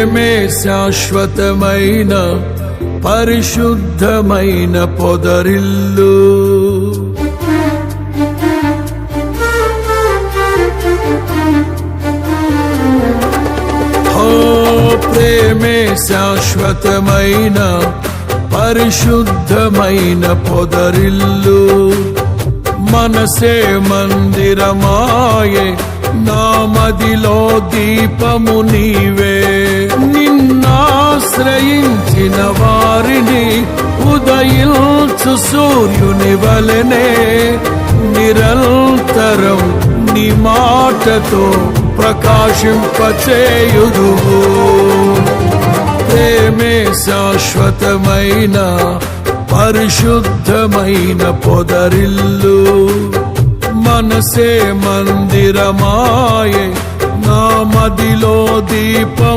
ప్రేమే శాశ్వతమైన పరిశుద్ధమైన పొదరిల్లు. ప్రేమే శాశ్వతమైన పరిశుద్ధమైన పొదరిల్లు. మనసే మందిరమాయే నా మదిలో దీపము నీవే. నిన్నాశ్రయించిన వారిని ఉదయించు సూర్యుని వలెనే నిరంతరం నీ మాటతో ప్రకాశింపచేయుదువు. ప్రేమే శాశ్వతమైన పరిశుద్ధమైన పొదరిల్లు. మనసే మందిరమాయే నా మదిలో దీపము